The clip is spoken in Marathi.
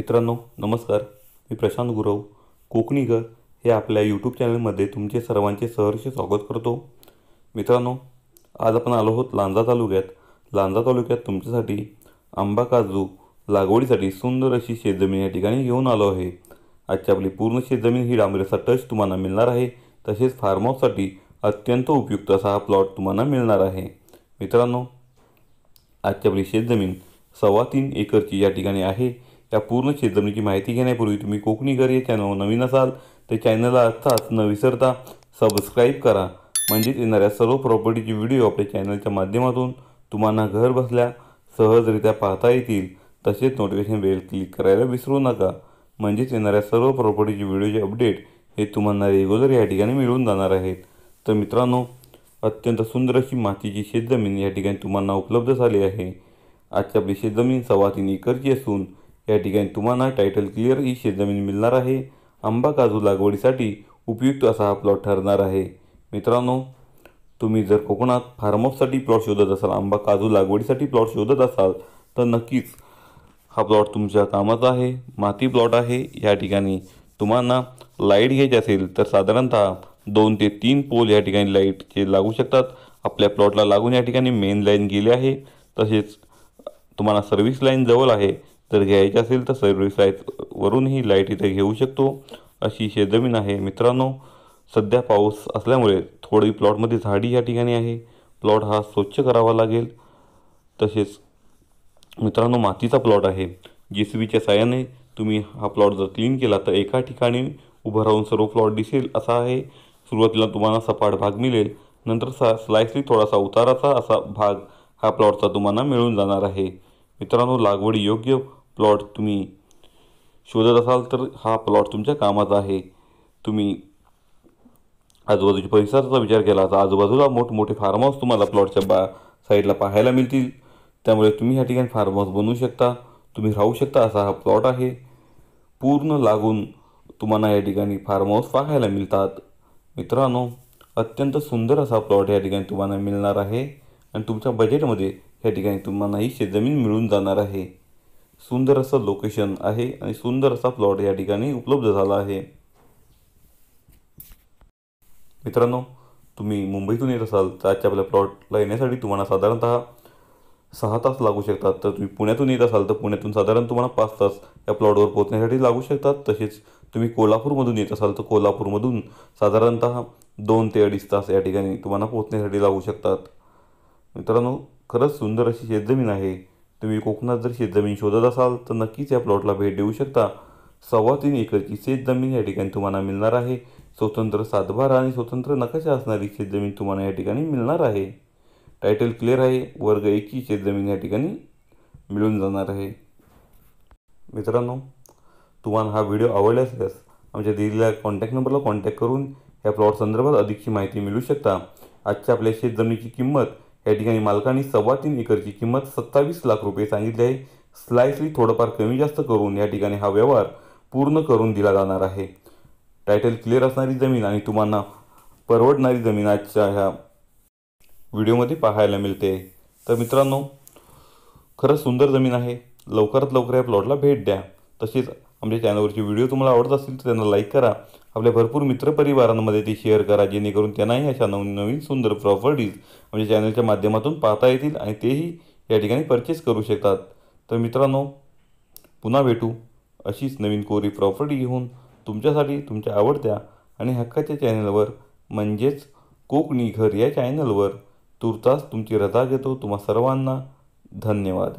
मित्रांनो नमस्कार. मी प्रशांत गुरव कोकणी घर हे आपल्या यूट्यूब चॅनलमध्ये तुमचे सर्वांचे सहर्ष स्वागत करतो. मित्रांनो, आज आपण आलो आहोत लांजा तालुक्यात तुमच्यासाठी आंबा काजू लागवडीसाठी सुंदर अशी शेतजमीन या ठिकाणी घेऊन आलो आहे. आजची आपली पूर्ण शेतजमीन ही डांबरेचा टच तुम्हाला मिळणार आहे. तसेच फार्म हाऊससाठी अत्यंत उपयुक्त असा हा प्लॉट तुम्हाला मिळणार आहे. मित्रांनो, आजची आपली शेतजमीन 3.25 एकरची या ठिकाणी आहे. या पूर्ण शेतजमिनीची माहिती घेण्यापूर्वी तुम्ही कोकणी घर या चॅनलवर नवीन असाल तर चॅनलला आत्ताच न विसरता सबस्क्राईब करा. म्हणजेच येणाऱ्या सर्व प्रॉपर्टीची व्हिडिओ आपल्या चॅनलच्या माध्यमातून तुम्हाला घर बसल्या सहजरित्या पाहता येतील. तसेच नोटिफिकेशन बेल क्लिक करायला विसरू नका. म्हणजेच येणाऱ्या सर्व प्रॉपर्टीची व्हिडिओचे अपडेट हे तुम्हाला रेग्युलर या ठिकाणी मिळून जाणार आहेत. तर मित्रांनो, अत्यंत सुंदर अशी मातीची शेतजमीन या ठिकाणी तुम्हाला उपलब्ध झाली आहे. आजची आपली शेतजमीन 3.25 एकरची असून या ठिकाणी तुम्हाला टायटल क्लिअर ही शेतजमीन मिळणार आहे. आंबा काजू लागवडीसाठी उपयुक्त असा हा प्लॉट ठरणार आहे. मित्रांनो, तुम्ही जर कोकणात फार्म हाऊससाठी प्लॉट शोधत असाल, आंबा काजू लागवडीसाठी प्लॉट शोधत असाल तर नक्कीच हा प्लॉट तुमच्या कामाचा आहे. माती प्लॉट आहे. या ठिकाणी तुम्हाला लाईट घ्यायची असेल तर साधारणतः 2 ते 3 पोल या ठिकाणी लाईटचे लागू शकतात. आपल्या प्लॉटला लागून या ठिकाणी मेन लाईन गेली आहे. तसेच तुम्हाला सर्व्हिस लाईन जवळ आहे. जर घ्यायची असेल तर सर्व्हिस लाईनवरूनही लाईट इथे घेऊ शकतो अशी शेतजमीन आहे. मित्रांनो, सध्या पाऊस असल्यामुळे थोडी प्लॉटमध्ये झाडी या ठिकाणी आहे. प्लॉट हा स्वच्छ करावा लागेल. तसेच मित्रांनो, मातीचा प्लॉट आहे. JCBच्या साहाय्याने तुम्ही हा प्लॉट जर क्लीन केला तर एका ठिकाणी उभं राहून सर्व प्लॉट दिसेल असा आहे. सुरुवातीला तुम्हाला सपाट भाग मिळेल, नंतर स्लाइसली थोडासा उताराचा असा भाग हा प्लॉटचा तुम्हाला मिळून जाणार आहे. मित्रांनो, लागवडी योग्य प्लॉट तुम्ही शोधत असाल तर हा प्लॉट तुमच्या कामाचा आहे. तुम्ही आजूबाजूच्या परिसराचा विचार केला तर आजूबाजूला मोठमोठे फार्म हाऊस तुम्हाला प्लॉटच्या साईडला पाहायला मिळतील. त्यामुळे तुम्ही या ठिकाणी फार्म हाऊस बनवू शकता, तुम्ही राहू शकता असा हा प्लॉट आहे. पूर्ण लागून तुम्हाला या ठिकाणी फार्म हाऊस पाहायला मिळतात. मित्रांनो, अत्यंत सुंदर असा प्लॉट या ठिकाणी तुम्हाला मिळणार आहे आणि तुमच्या बजेटमध्ये या ठिकाणी तुम्हाला ही शेतजमीन मिळून जाणार आहे. सुंदर असं लोकेशन आहे आणि सुंदर असा प्लॉट या ठिकाणी उपलब्ध झाला आहे. मित्रांनो, तुम्ही मुंबईतून येत असाल तर आजच्या आपल्या प्लॉटला येण्यासाठी तुम्हाला साधारणतः 6 तास लागू शकतात. तर तुम्ही पुण्यातून येत असाल तर पुण्यातून साधारण तुम्हाला 5 तास या प्लॉटवर पोहोचण्यासाठी लागू शकतात. तसेच तुम्ही कोल्हापूरमधून येत असाल तर कोल्हापूरमधून साधारणतः 2 ते 2.5 तास या ठिकाणी तुम्हाला पोहोचण्यासाठी लागू शकतात. मित्रांनो, खरंच सुंदर अशी शेतजमीन आहे. तुम्ही कोकणात जर शेतजमीन शोधत असाल तर नक्कीच या प्लॉटला भेट देऊ शकता. 3.25 एकरची शेतजमीन या ठिकाणी तुम्हाला मिळणार आहे. स्वतंत्र सातबारा आणि स्वतंत्र नकाशा असणारी शेतजमीन तुम्हाला या ठिकाणी मिळणार आहे. टायटल क्लिअर आहे. वर्ग 1 ची शेतजमीन या ठिकाणी मिळून जाणार आहे. मित्रांनो, तुम्हाला हा व्हिडिओ आवडला असल्यास आमच्या दिलेल्या कॉन्टॅक्ट नंबरला कॉन्टॅक्ट करून या प्लॉट संदर्भात अधिकची माहिती मिळू शकता. आजच्या आपल्या शेतजमिनीची किंमत या ठिकाणी मालकांनी 3.25 एकरची किंमत 27 लाख रुपये सांगितली आहे. स्लाइसली थोडंफार कमी जास्त करून या ठिकाणी हा व्यवहार पूर्ण करून दिला जाणार आहे. टायटल क्लिअर असणारी जमीन आणि तुम्हाला परवडणारी जमीन आजच्या ह्या व्हिडिओमध्ये पाहायला मिळते. तर मित्रांनो, खरंच सुंदर जमीन आहे. लवकरात लवकर या प्लॉटला भेट द्या. तसेच आमच्या चॅनलवरचे व्हिडिओ तुम्हाला आवडत असतील तर त्यांना लाईक करा. आपल्या भरपूर मित्रपरिवारांमध्ये ते शेअर करा, जेणेकरून त्यांनाही अशा नवीन सुंदर प्रॉपर्टीज आमच्या चॅनलच्या माध्यमातून पाहता येतील आणि तेही या ठिकाणी परचेस करू शकतात. तर मित्रांनो, पुन्हा भेटू अशीच नवीन कोरी प्रॉपर्टी घेऊन तुमच्यासाठी तुमच्या आवडत्या आणि हक्काच्या चॅनलवर म्हणजेच कोकणी घर या चॅनलवर. तुर्तास तुमची रजा घेतो. तुम्हा सर्वांना धन्यवाद.